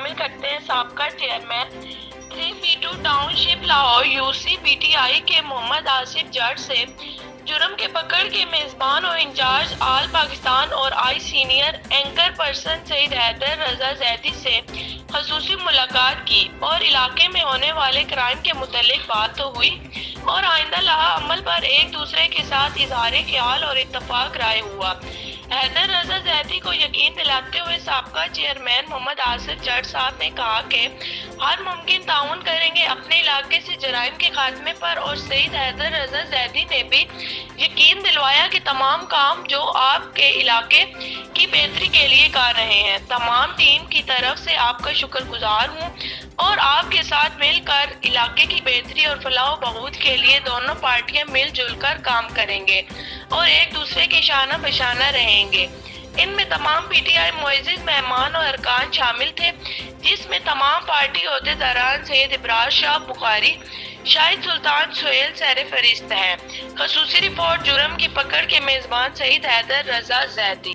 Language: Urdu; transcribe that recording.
شامل کرتے ہیں سابقہ چیئرمین 3V2 ٹاؤن شپ لاہور UCPTI کے محمد آصف جٹ سے جرم کے پکڑ کے میزبان اور انچارج آل پاکستان اور سینئر اینکر پرسن سید حیدر رضا زیدی سے خصوصی ملاقات کی اور علاقے میں ہونے والے کرائم کے متعلق بات تو ہوئی اور آئندہ لاحہ عمل پر ایک دوسرے کے ساتھ اظہار خیال اور اتفاق رائے ہوا۔ حیدر رضا زیدی کو یقین دلاتے ہوئے سابقہ چیئرمین محمد آصف جٹ صاحب نے کہا کہ ہر ممکن تعاون کریں گے اپنے علاقے سے جرائم کے خاتمے پر، اور سید حیدر رضا زیدی نے بھی یقین دلوایا کہ تمام کام جو آپ کے علاقے کی بہتری کے لیے کر رہے ہیں، تمام ٹیم کی طرف سے آپ کا شکر گزار ہوں اور آپ کے ساتھ مل کر علاقے کی بہتری اور فلاح و بہبود کے لیے دونوں پارٹیاں مل جل کر کام کریں گے اور ایک دوسرے کے شانہ بشانہ رہیں گے۔ ان میں تمام PTI معزز مہمان اور ارکان شامل تھے، جس میں تمام پارٹی عہدیداران سید ابراز شاہ بخاری، شاہد سلطان سہیل سیر فہرست ہیں۔ خصوصی رپورٹ جرم کی پکڑ کے میزبان سید حیدر رضا زیدی۔